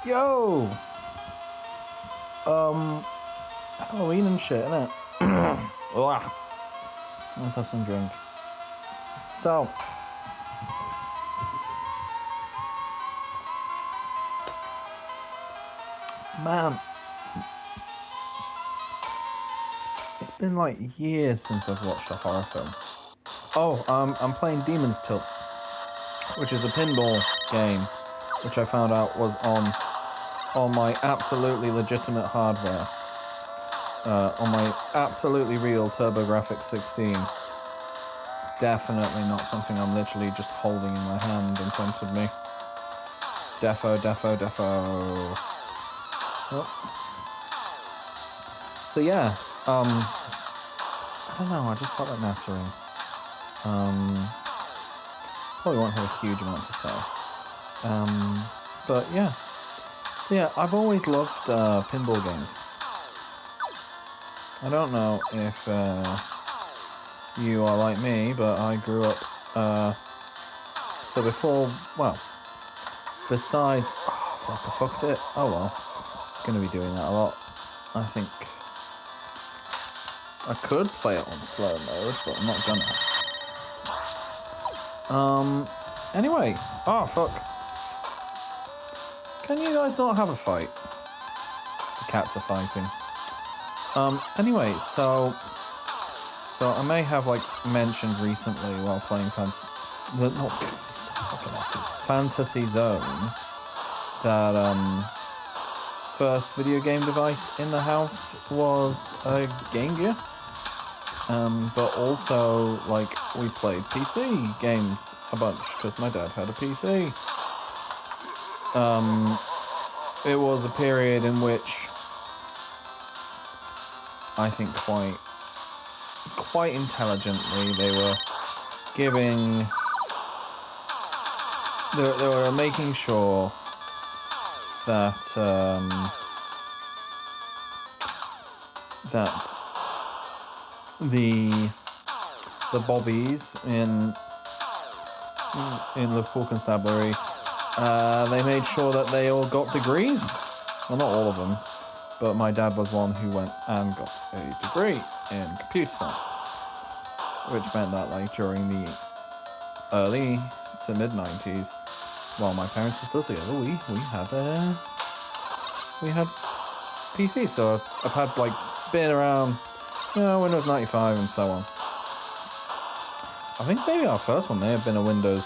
Yo! Halloween and shit, innit? Ugh. Let's have some drink. So, man, it's been like years since I've watched a horror film. Oh, I'm playing Demon's Tilt, which is a pinball game, which I found out was on my absolutely legitimate hardware, on my absolutely real TurboGrafx 16. Definitely not something I'm literally just holding in my hand in front of me. Defo. Oh. So yeah, I don't know, I just felt like Nattering. Probably won't have a huge amount to say. But yeah. So yeah, I've always loved pinball games. I don't know if you are like me, but I grew up, so before, well, besides, oh, fuck, I fucked it, oh well, gonna be doing that a lot. I think I could play it on slow mode, but I'm not gonna. Anyway, oh fuck. Can you guys not have a fight? The cats are fighting. Anyway, so I may have like mentioned recently while playing Fantasy Zone that first video game device in the house was a Game Gear. But also like we played PC games a bunch because my dad had a PC. It was a period in which I think quite intelligently they were giving, they were making sure that that the bobbies in Liverpool Constabulary, they made sure that they all got degrees. Well, not all of them, but my dad was one who went and got a degree in computer science, which meant that like during the early to mid 90s, while my parents were still together, we had PCs. So I've had like been around, Windows 95 and so on. I think maybe our first one may have been a Windows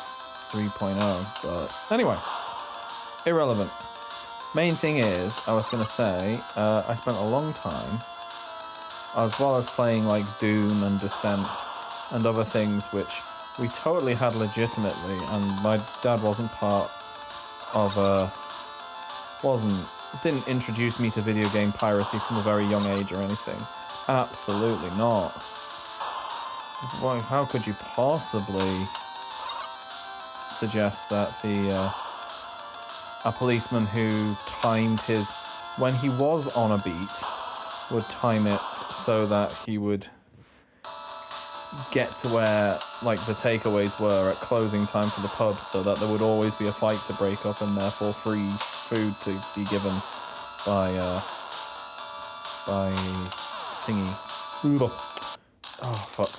3.0, but anyway, irrelevant. Main thing is, I was going to say, I spent a long time, as well as playing like Doom and Descent and other things which we totally had legitimately, and my dad wasn't part of didn't introduce me to video game piracy from a very young age or anything. Absolutely not. Why, how could you possibly suggest that a policeman who timed his, when he was on a beat, would time it so that he would get to where like the takeaways were at closing time for the pubs, so that there would always be a fight to break up and therefore free food to be given by thingy. Oh fuck.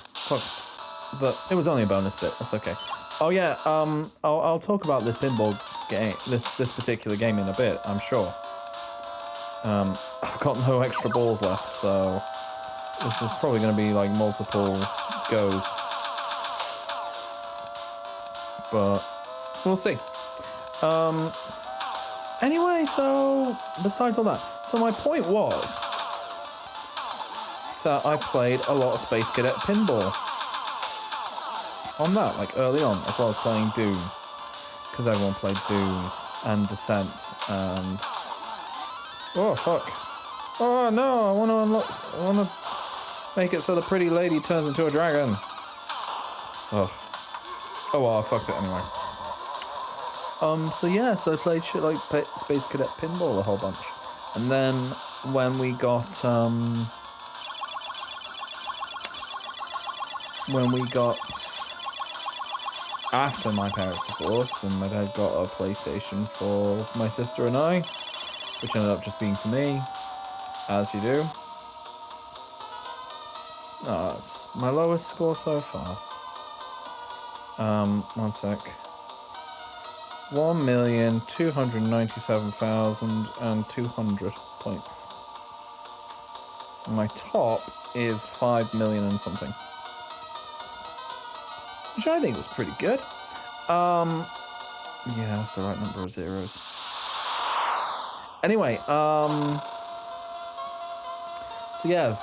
But it was only a bonus bit, that's okay. Oh yeah, I'll talk about this pinball game, this particular game in a bit, I'm sure. I've got no extra balls left, so this is probably going to be like multiple goes. But we'll see. Anyway, so besides all that, so my point was that I played a lot of Space Cadet Pinball on that, like early on, as well as playing Doom, because everyone played Doom and Descent and oh fuck, oh no, I want to make it so the pretty lady turns into a dragon. Oh well, I fucked it anyway. So yeah, so I played shit like Space Cadet Pinball a whole bunch, and then when we got after my parents divorced, and my dad got a PlayStation for my sister and I, which ended up just being for me, as you do. No, that's my lowest score so far. 1 sec. 1,297,200 points. And my top is 5 million and something, which I think was pretty good. Yeah, that's the right number of zeros. Anyway, so yeah,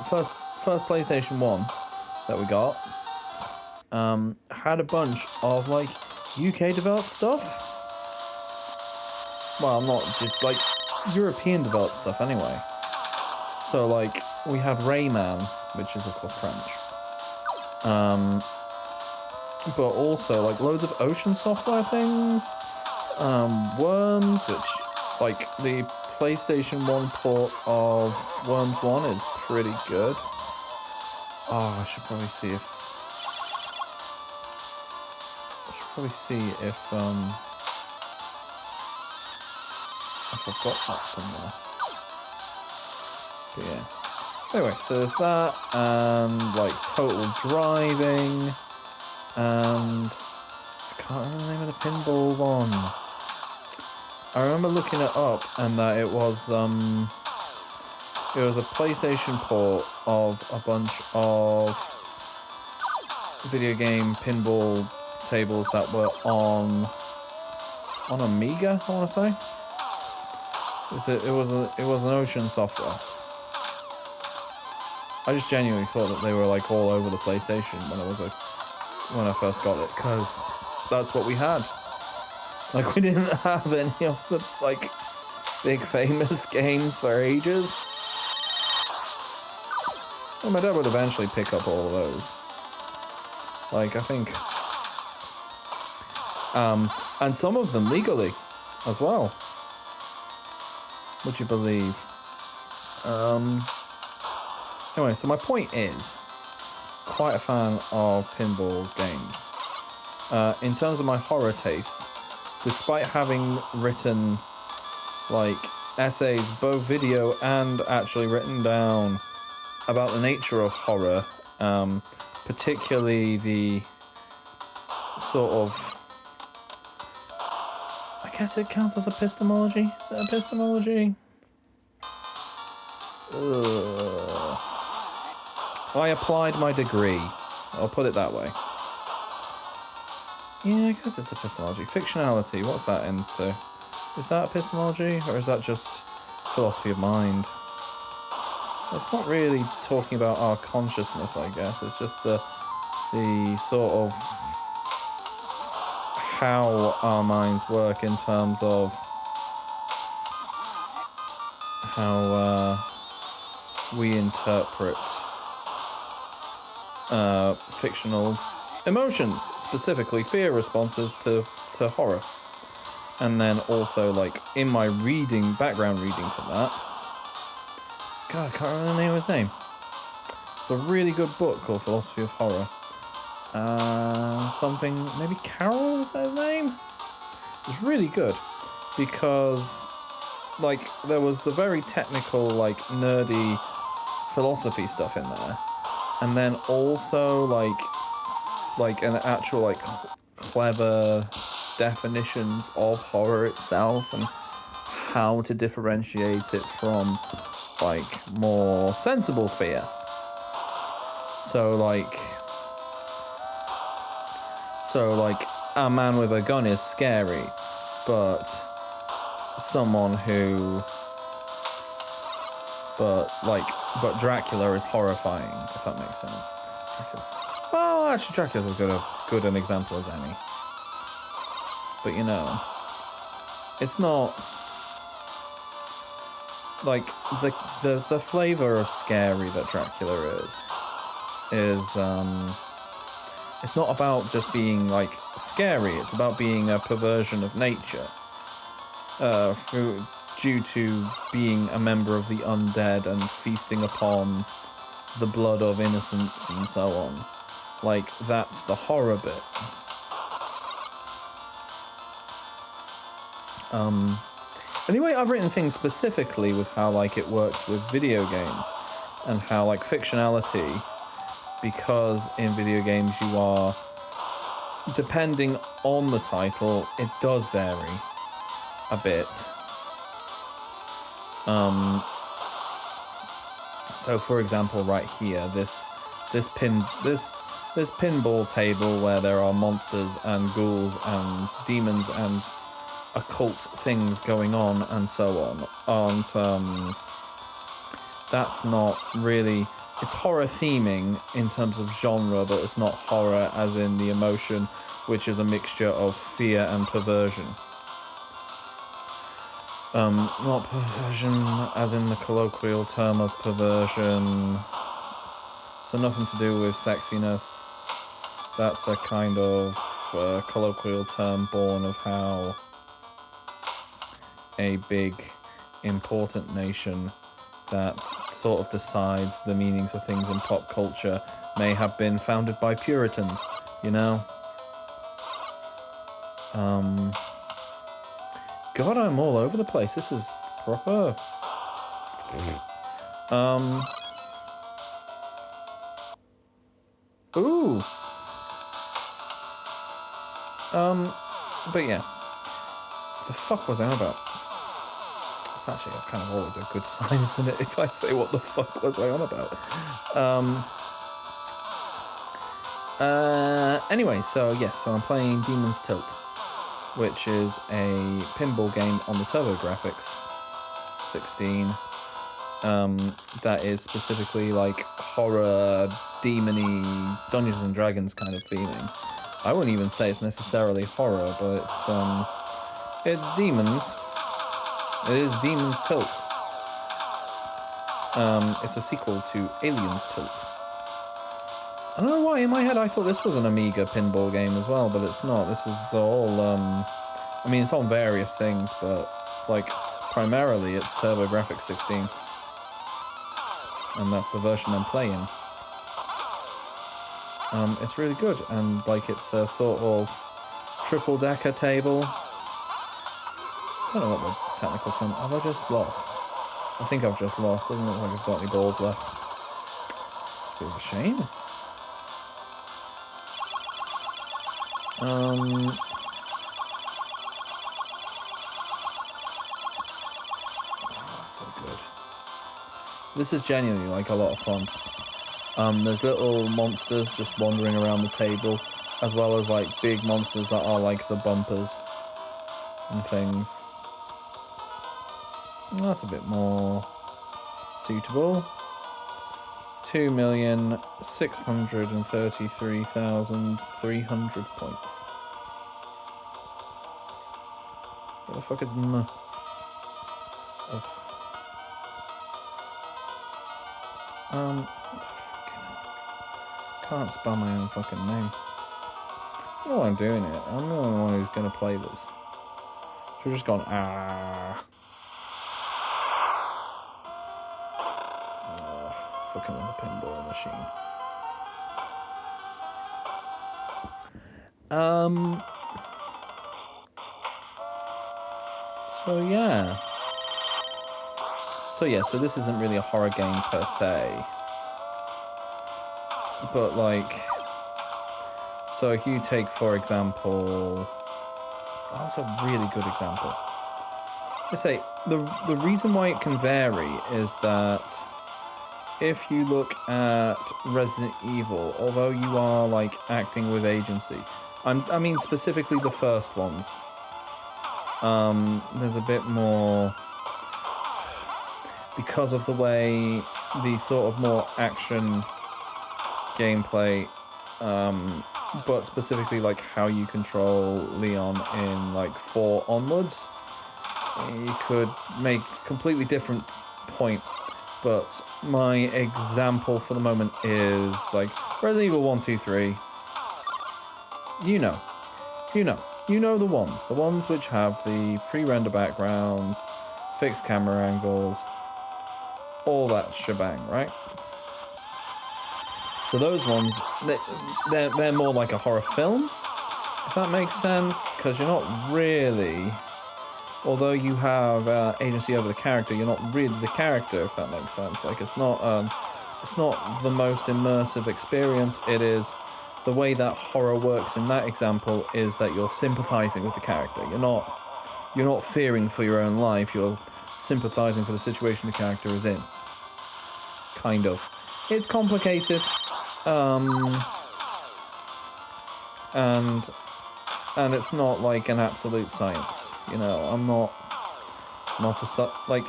first PlayStation 1 that we got had a bunch of like UK developed stuff. Well, not just like European developed stuff anyway. So like we had Rayman, which is of course French. But also like loads of Ocean Software things. Worms, which like the PlayStation 1 port of Worms 1 is pretty good. Oh, I should probably see if I've got that somewhere. But yeah. Anyway, so there's that, and like Total Driving, and I can't remember the name of the pinball one. I remember looking it up, and that it was a PlayStation port of a bunch of video game pinball tables that were on Amiga, I want to say. It was an Ocean Software. I just genuinely thought that they were like all over the PlayStation when I first got it, because that's what we had. Like, we didn't have any of the like big famous games for ages. And my dad would eventually pick up all of those. Like, I think and some of them legally as well. Would you believe? Anyway, so my point is, quite a fan of pinball games. In terms of my horror taste, despite having written like essays, both video and actually written down, about the nature of horror, particularly the sort of, I guess it counts as epistemology? Is it epistemology? I applied my degree. I'll put it that way. Yeah, I guess it's epistemology. Fictionality, what's that into? Is that epistemology, or is that just philosophy of mind? It's not really talking about our consciousness, I guess. It's just the sort of how our minds work in terms of how we interpret fictional emotions, specifically fear responses to horror. And then also, like, in my background reading for that, God, I can't remember the name of his name. It's a really good book called Philosophy of Horror. Something, maybe Carol, is that his name? It's really good, because, like, there was the very technical, like, nerdy philosophy stuff in there. And then also, like an actual, like, clever definitions of horror itself and how to differentiate it from, like, more sensible fear. So like a man with a gun is scary, but Dracula is horrifying, if that makes sense. Well, actually, Dracula's as good an example as any. But you know, it's not like the flavor of scary that Dracula is it's not about just being like scary. It's about being a perversion of nature, due to being a member of the undead and feasting upon the blood of innocents and so on. Like, that's the horror bit. Anyway, I've written things specifically with how like it works with video games and how like fictionality, because in video games you are, depending on the title, it does vary a bit. So for example, right here, this pinball table where there are monsters and ghouls and demons and occult things going on and so on, aren't that's not really, it's horror theming in terms of genre, but it's not horror as in the emotion, which is a mixture of fear and perversion. Not perversion as in the colloquial term of perversion. So nothing to do with sexiness. That's a kind of colloquial term born of how a big, important nation that sort of decides the meanings of things in pop culture may have been founded by Puritans, you know? God, I'm all over the place. This is proper. Ooh. But yeah. The fuck was I on about? It's actually kind of always a good sign, isn't it, if I say what the fuck was I on about? Anyway, so yes, so I'm playing Demon's Tilt, which is a pinball game on the TurboGrafx 16. That is specifically like horror, demon-y, Dungeons and Dragons kind of feeling. I wouldn't even say it's necessarily horror, but it's demons. It is Demon's Tilt. It's a sequel to Alien's Tilt. I don't know why, in my head I thought this was an Amiga pinball game as well, but it's not. This is all, I mean, it's on various things, but, like, primarily it's TurboGrafx 16. And that's the version I'm playing. It's really good, and, like, it's a sort of triple-decker table. I don't know what the technical term... Have I just lost? I think I've just lost. Doesn't look like I've got any balls left. It's a bit of a shame. Oh, so good. This is genuinely like a lot of fun. There's little monsters just wandering around the table, as well as like big monsters that are like the bumpers and things. That's a bit more suitable. 2,633,300 points. What the fuck is M? Can't spell my own fucking name. I don't know why I'm doing it. I'm the only one who's gonna play this. Should've just gone, ah. Fucking with the pinball machine. So this isn't really a horror game per se. But like, so if you take, for example, that's a really good example. Let's say, the reason why it can vary is that if you look at Resident Evil, although you are like acting with agency, I mean specifically the first ones, there's a bit more, because of the way the sort of more action gameplay, but specifically like how you control Leon in like 4 onwards, you could make a completely different point. But my example for the moment is like Resident Evil 1, 2, 3. You know the ones which have the pre-render backgrounds, fixed camera angles, all that shebang, right? So those ones, they're more like a horror film, if that makes sense, because you're not really... although you have agency over the character, you're not really the character, if that makes sense. Like, it's not the most immersive experience. It is the way that horror works in that example is that you're sympathizing with the character. You're not fearing for your own life. You're sympathizing for the situation the character is in. Kind of. It's complicated. And it's not like an absolute science. You know, I'm not like,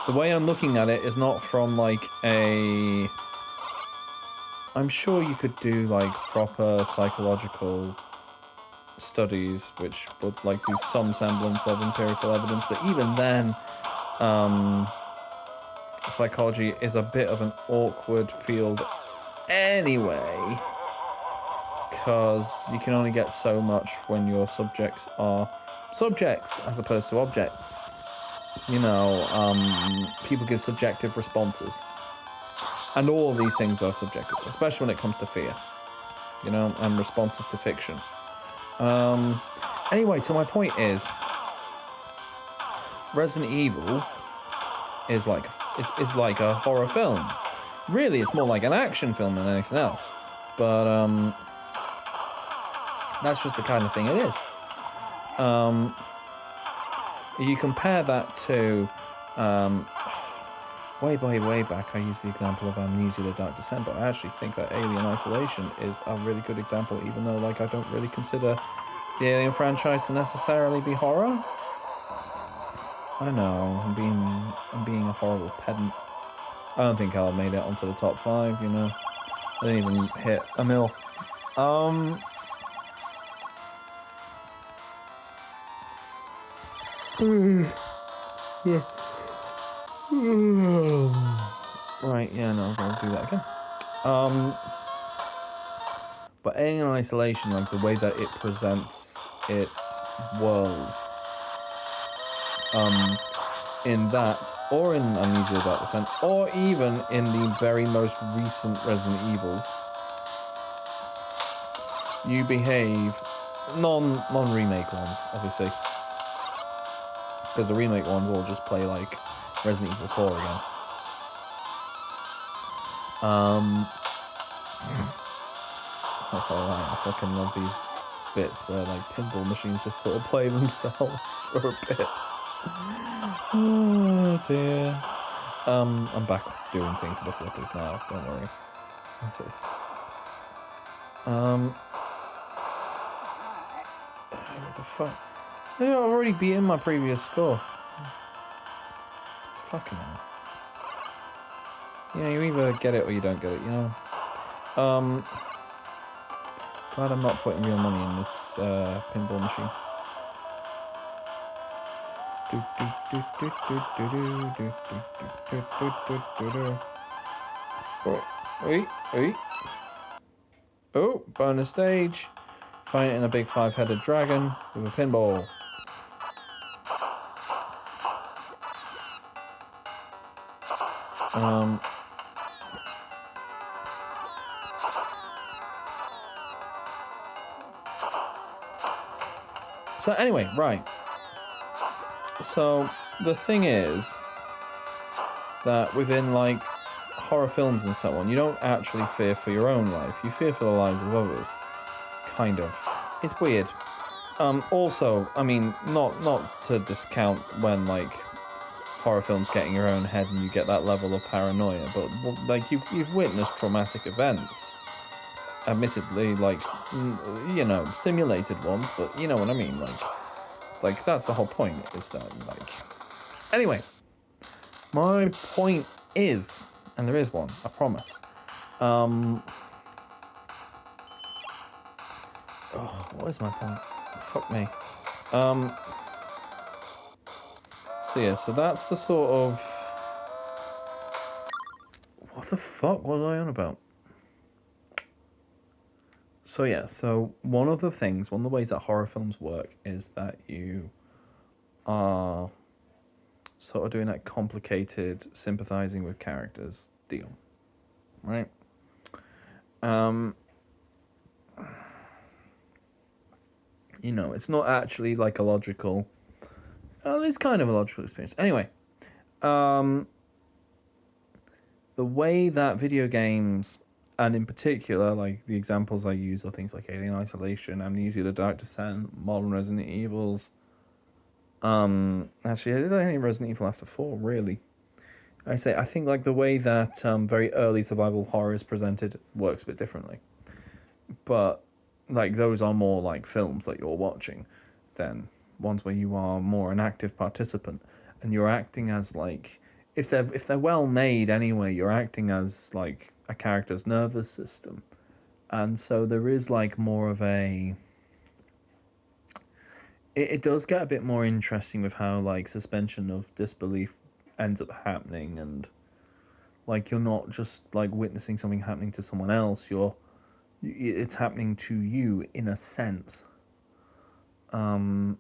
the way I'm looking at it is not from like a... I'm sure you could do like proper psychological studies which would like do some semblance of empirical evidence, but even then, psychology is a bit of an awkward field anyway, because you can only get so much when your subjects are subjects as opposed to objects. You know, people give subjective responses. And all of these things are subjective, especially when it comes to fear. You know, and responses to fiction. Anyway, so my point is, Resident Evil is like a horror film. Really, it's more like an action film than anything else. But that's just the kind of thing it is. You compare that to way back, I used the example of Amnesia: The Dark Descent, but I actually think that Alien Isolation is a really good example, even though like I don't really consider the Alien franchise to necessarily be horror. I know, I'm being a horrible pedant. I don't think I'll have made it onto the top 5, you know. I didn't even hit a mil. Yeah. Right, yeah, no, I'll do that again. But Alien Isolation, like the way that it presents its world, in that, or in Amnesia: The Dark Descent, or even in the very most recent Resident Evils, you behave, non-remake ones, obviously, because the remake ones all just play like Resident Evil 4 again. I fucking love these bits where like pinball machines just sort of play themselves for a bit. Oh dear. I'm back doing things with the flippers now, don't worry. What's this? What the fuck? Yeah, I've already beaten my previous score. Fucking hell. Yeah, you either get it or you don't get it, you know? Glad I'm not putting real money in this pinball machine. Oh, bonus stage. Fighting a big 5-headed dragon with a pinball. So anyway, right. So the thing is that within like horror films and so on, you don't actually fear for your own life. You fear for the lives of others. Kind of. It's weird. Also, I mean, not to discount when like horror films get in your own head and you get that level of paranoia, but like you've witnessed traumatic events. Admittedly, like, you know, simulated ones, but you know what I mean, like that's the whole point, is that, like... Anyway, my point is, and there is one, I promise, what is my point? Fuck me. So yeah, so that's the sort of... What the fuck was I on about? So yeah, so one of the ways that horror films work is that you are sort of doing that complicated sympathizing with characters deal, right? You know, it's not actually like a logical it's kind of a logical experience. Anyway, the way that video games, and in particular, like the examples I use are things like Alien Isolation, Amnesia: The Dark Descent, modern Resident Evils. Actually, I did any Resident Evil after 4, really. I think like the way that very early survival horror is presented works a bit differently. But like those are more like films that you're watching than ones where you are more an active participant and you're acting as like if they're well made anyway, you're acting as like a character's nervous system. And so there is like more of a it does get a bit more interesting with how like suspension of disbelief ends up happening, and like you're not just like witnessing something happening to someone else, it's happening to you in a sense. So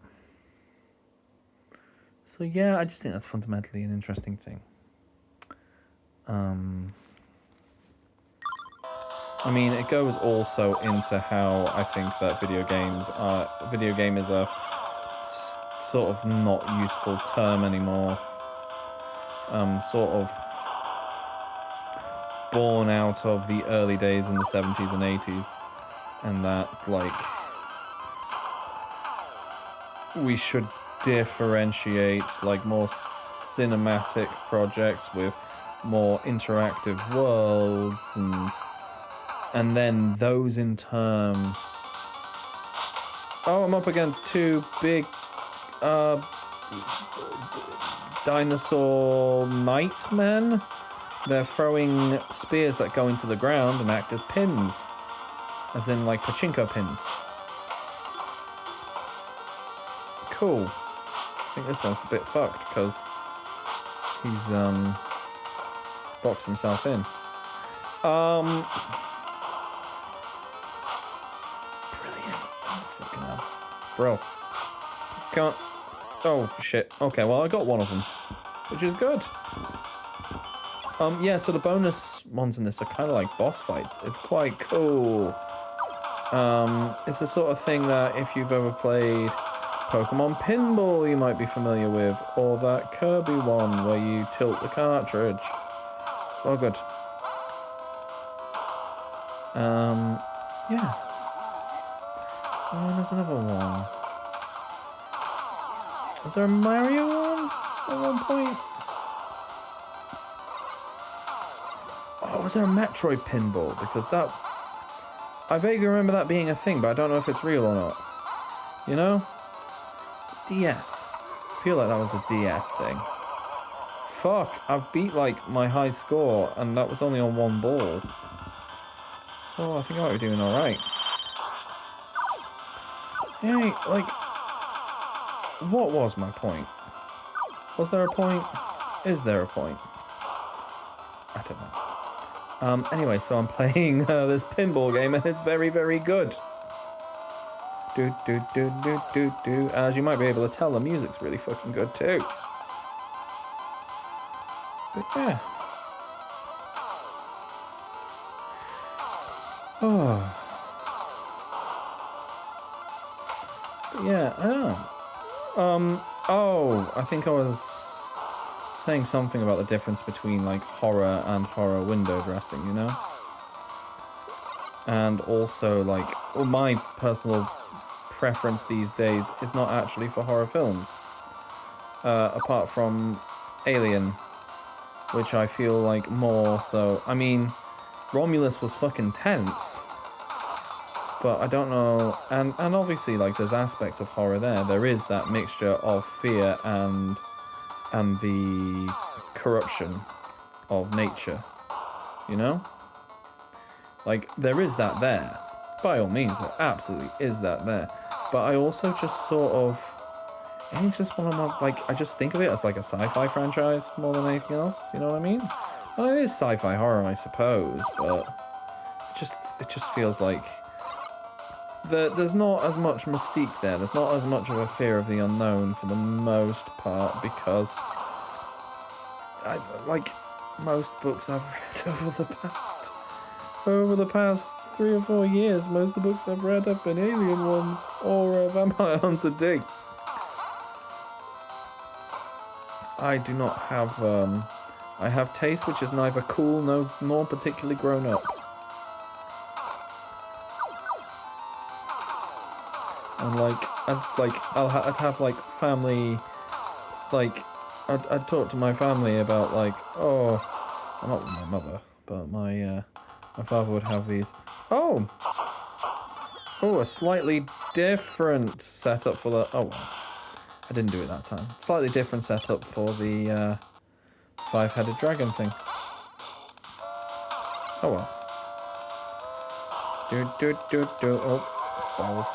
yeah, I just think that's fundamentally an interesting thing. I mean, it goes also into how I think that video game is a sort of not useful term anymore. Sort of born out of the early days in the 70s and 80s, and that like we should differentiate like more cinematic projects with more interactive worlds, and then those in turn. Oh, I'm up against two big dinosaur nightmen. They're throwing spears that go into the ground and act as pins, as in like pachinko pins. Cool. I think this one's a bit fucked because he's boxed himself in. Brilliant. Oh, fucking hell. Bro. Can't. Oh shit. Okay, well I got one of them, which is good. Yeah, so the bonus ones in this are kind of like boss fights. It's quite cool. It's the sort of thing that if you've ever played Pokemon Pinball, you might be familiar with, or that Kirby one where you tilt the cartridge. Oh, good. Yeah. Oh, there's another one. Was there a Mario one at one point? Oh, was there a Metroid Pinball? Because that... I vaguely remember that being a thing, but I don't know if it's real or not. You know? DS. I feel like that was a DS thing. Fuck, I've beat like my high score, and that was only on one ball. Oh, I think I might be doing alright. Yeah, like... What was my point? Was there a point? Is there a point? I don't know. Anyway, so I'm playing this pinball game, and it's very, very good. Do do do do do do. As you might be able to tell, the music's really fucking good too. But yeah. Oh. But yeah, I don't know. Oh, I think I was saying something about the difference between like horror and horror window dressing, you know? And also like, well, my personal preference these days is not actually for horror films. Apart from Alien, which I feel like more so, I mean, Romulus was fucking tense. But I don't know, and obviously like there's aspects of horror there. There is that mixture of fear and the corruption of nature, you know? Like there is that there. By all means, there absolutely is that there. But I also just sort of, it's just one of my, like, I just think of it as like a sci-fi franchise more than anything else, you know what I mean? Well, it is sci-fi horror, I suppose, but it just feels like there's not as much mystique there. There's not as much of a fear of the unknown for the most part, because like most books I've read over the past 3 or 4 years, most of the books I've read have been alien ones or Vampire Hunter D. I do not have, I have taste which is neither cool nor particularly grown up. And I'd have like family, like, I'd talk to my family about like, oh, well, not with my mother, but my father would have these, oh, a slightly different setup for the, oh well, I didn't do it that time. Slightly different setup for the 5-headed dragon thing. Oh well. Oh, balls.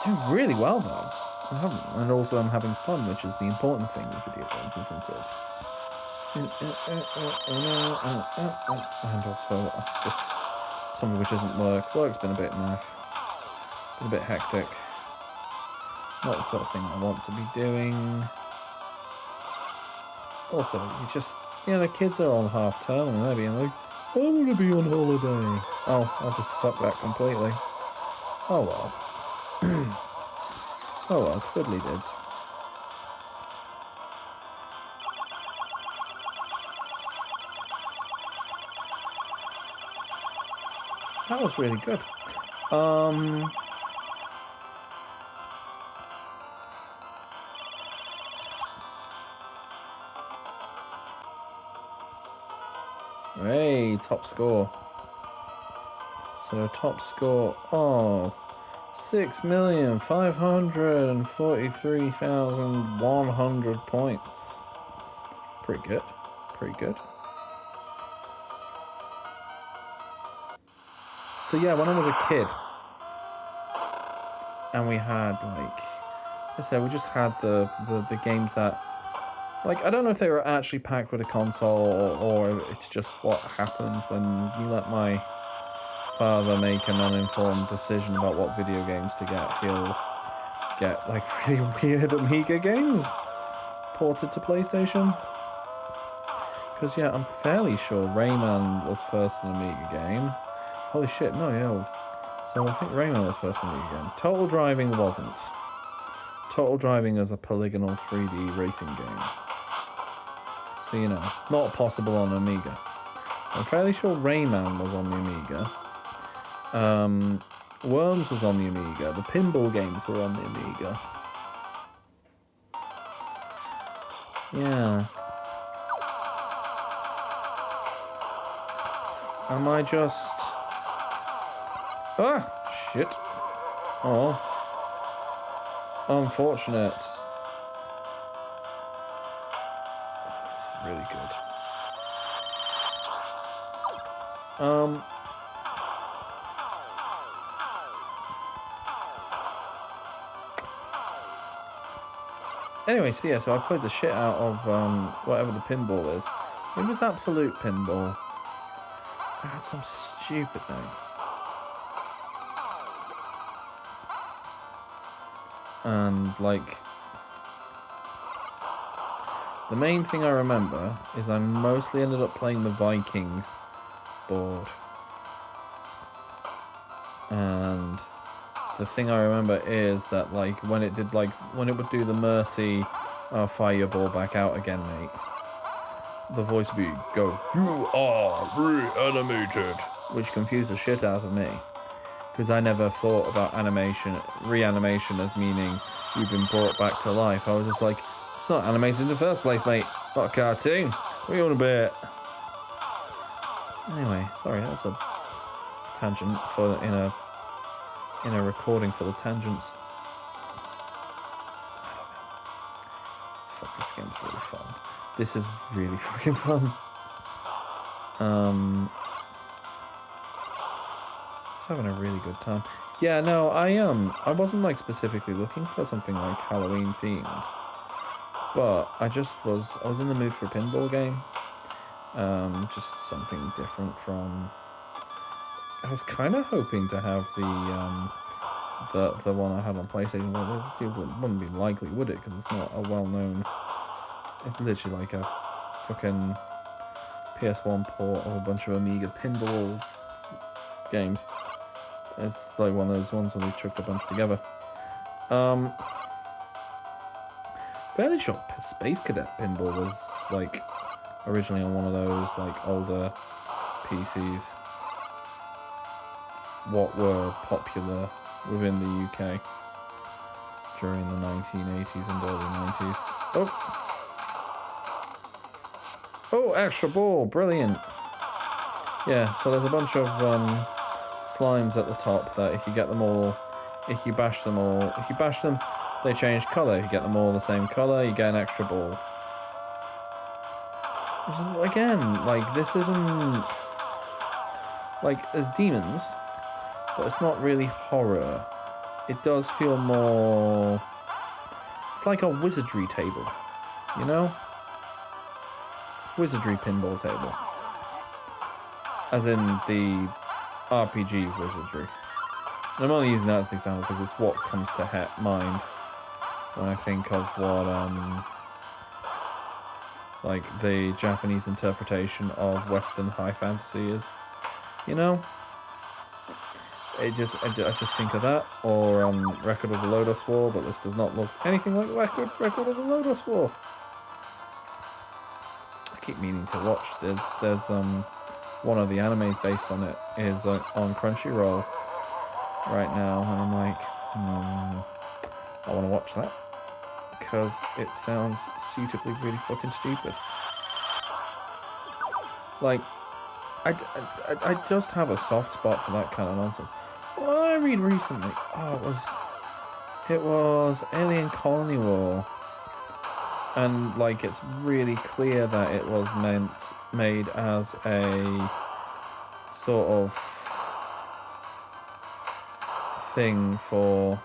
Doing really well though. And also I'm having fun, which is the important thing with video games, isn't it? And also just something which isn't work. Work's been a bit naff. Been a bit hectic. Not the sort of thing I want to be doing. Also, the kids are on half term and they're being like, I want to be on holiday. Oh, I'll just fuck that completely. Oh well. Oh well, twiddly dids. That was really good. Hey, top score. So top score, 6,543,100 points. Pretty good. Pretty good. So yeah, when I was a kid, and we had like I said, we just had the games that, like, I don't know if they were actually packed with a console or it's just what happens when you let my father make an uninformed decision about what video games to get. He'll get like really weird Amiga games ported to PlayStation. Because yeah, I'm fairly sure Rayman was first an Amiga game. Holy shit, no, yeah. So I think Rayman was first an Amiga game. Total Driving wasn't. Total Driving is a polygonal 3D racing game. So, you know, not possible on Amiga. I'm fairly sure Rayman was on the Amiga. Worms was on the Amiga. The pinball games were on the Amiga. Yeah. Am I just... Ah! Shit. Oh. Unfortunate. This is really good. Anyway, so yeah, so I played the shit out of whatever the pinball is. It was absolute pinball. I had some stupid name. And like, the main thing I remember is I mostly ended up playing the Viking board. And the thing I remember is that like when it would do the Mercy, I'll fire your ball back out again, mate. The voice would go, you are reanimated, which confused the shit out of me. Because I never thought about reanimation as meaning you've been brought back to life. I was just like, it's not animated in the first place, mate. Not a cartoon. What are you on about? Anyway, sorry, that's a tangent for in a recording for the tangents. Fuck, this game's really fun. This is really fucking fun. Having a really good time. Yeah, no, I wasn't like specifically looking for something like Halloween themed, but I was in the mood for a pinball game. Just something different from. I was kind of hoping to have the one I had on PlayStation. Well, it wouldn't be likely, would it? Because it's not a well-known. It's literally like a fucking PS1 port of a bunch of Amiga pinball games. It's like one of those ones where they chucked a bunch together. But fairly sure Space Cadet Pinball was like originally on one of those like older PCs. What were popular within the UK during the 1980s and early 90s. Oh, extra ball, brilliant. Yeah, so there's a bunch of slimes at the top that if you get them all, if you bash them, they change colour. If you get them all the same colour, you get an extra ball. Again, like, this isn't... Like, there's demons, but it's not really horror. It does feel more... It's like a wizardry table, you know? Wizardry pinball table. As in the RPG wizardry. And I'm only using that as an example because it's what comes to mind when I think of what, like, the Japanese interpretation of Western high fantasy is. You know? I just think of that, or Record of the Lodoss War, but this does not look anything like Record of the Lodoss War. I keep meaning to watch. There's one of the animes based on it is on Crunchyroll right now, and I'm like, I want to watch that because it sounds suitably really fucking stupid. Like, I just have a soft spot for that kind of nonsense. What did I read recently? Oh, it was Alien Colony War, and like it's really clear that it was made as a sort of thing for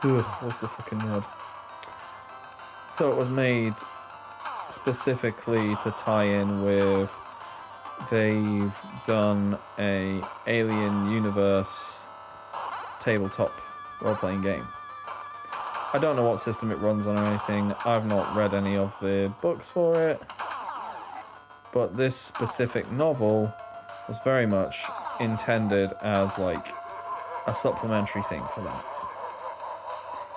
what's the fucking word? So it was made specifically to tie in with they've done a Alien Universe tabletop role-playing game. I don't know what system it runs on or anything. I've not read any of the books for it. But this specific novel was very much intended as like a supplementary thing for that.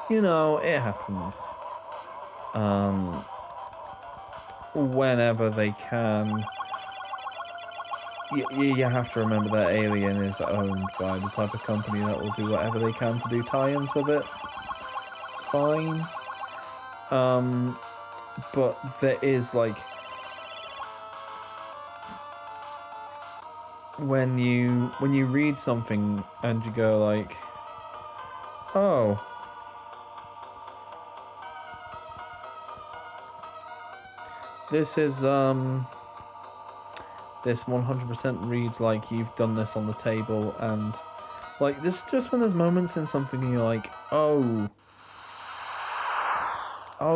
You know, it happens. Whenever they can. You have to remember that Alien is owned by the type of company that will do whatever they can to do tie-ins with it. Fine. But there is like when you read something and you go like, oh, this is this 100% reads like you've done this on the table, and like this just when there's moments in something and you're like, oh,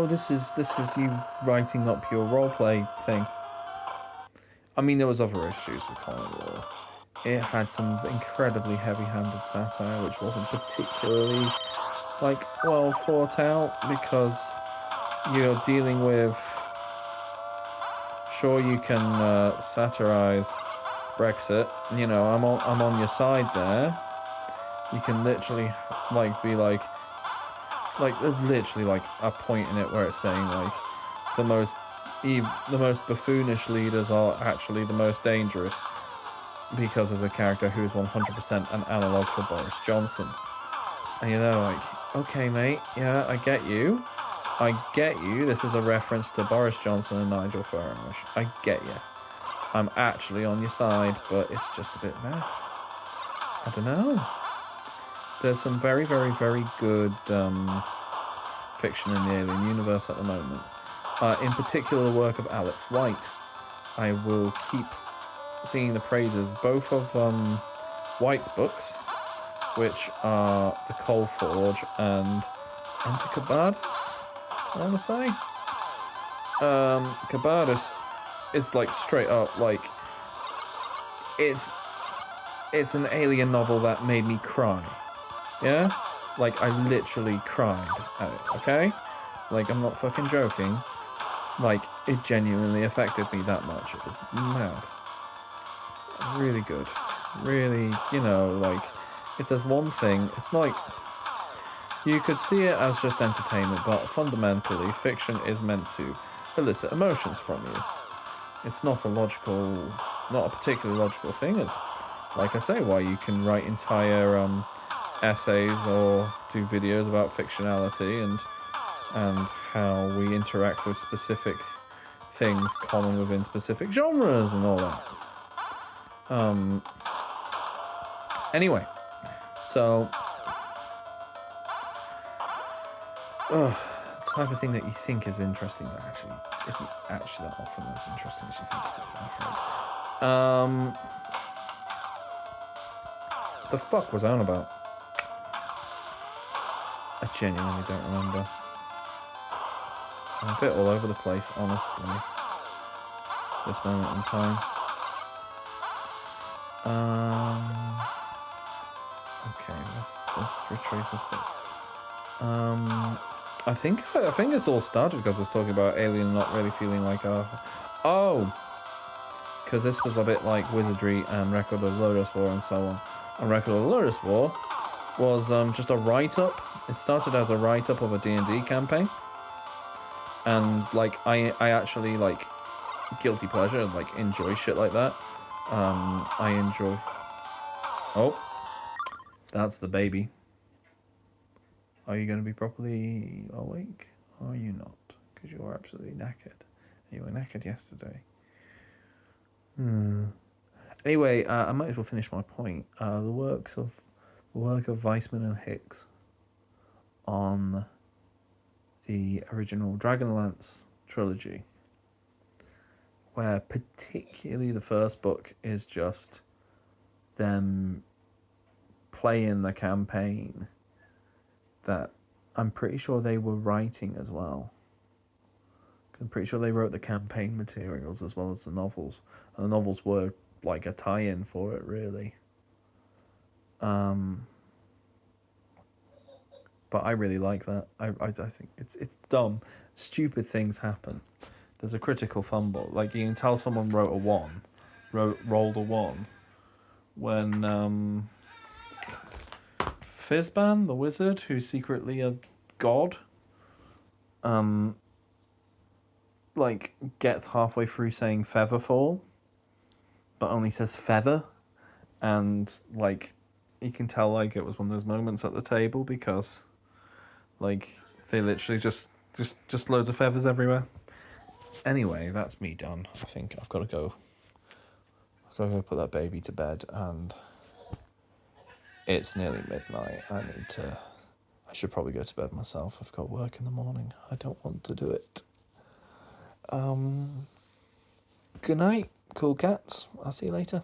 this is you writing up your roleplay thing. I mean, there was other issues with Colony War. It had some incredibly heavy-handed satire, which wasn't particularly like well thought out because you're dealing with. Sure, you can satirize Brexit. You know, I'm on your side there. You can literally be like there's literally like a point in it where it's saying like the most buffoonish leaders are actually the most dangerous because there's a character who's 100% an analog for Boris Johnson. And you know, like, okay, mate, yeah, I get you. This is a reference to Boris Johnson and Nigel Farage. I get you. I'm actually on your side, but it's just a bit meh. I don't know. There's some very, very, very good fiction in the Alien universe at the moment. In particular, the work of Alex White. I will keep singing the praises both of White's books, which are The Coal Forge and Anti-Cabadis, I want to say. Cabadis is like straight up like it's an alien novel that made me cry. Yeah? Like I literally cried at it, okay? Like I'm not fucking joking. Like it genuinely affected me that much. It was mad. Really good. Really, you know, like if there's one thing, it's like You could see it as just entertainment, but fundamentally, fiction is meant to elicit emotions from you. It's not a particularly logical thing. It's, like I say, why you can write entire essays or do videos about fictionality and how we interact with specific things common within specific genres and all that. Anyway, so the type of thing that you think is interesting that actually isn't actually that often as interesting as you think it is, I'm afraid. The fuck was I on about? I genuinely don't remember. I'm a bit all over the place, honestly. This moment in time. Okay, let's retrace this stuff. I think it's all started because I was talking about Alien not really feeling like a... Oh! Because this was a bit like Wizardry and Record of Lotus War and so on. And Record of Lotus War was just a write-up. It started as a write-up of a D&D campaign. And, like, I actually, like, guilty pleasure, like, enjoy shit like that. I enjoy... Oh. That's the baby. Are you going to be properly awake? Or are you not? Because you are absolutely knackered. You were knackered yesterday. Anyway, I might as well finish my point. The work of Weisman and Hicks on the original Dragonlance trilogy, where particularly the first book is just them playing the campaign that I'm pretty sure they were writing as well. I'm pretty sure they wrote the campaign materials as well as the novels. And the novels were like a tie-in for it, really. But I really like that. I think it's dumb. Stupid things happen. There's a critical fumble. Like, you can tell someone rolled a 1 when Fizban, the wizard, who's secretly a god, like, gets halfway through saying featherfall, but only says feather, and, like, you can tell, like, it was one of those moments at the table because, like, they literally just loads of feathers everywhere. Anyway, that's me done. I think I've got to go put that baby to bed, and it's nearly midnight. I should probably go to bed myself. I've got work in the morning. I don't want to do it. Good night, cool cats. I'll see you later.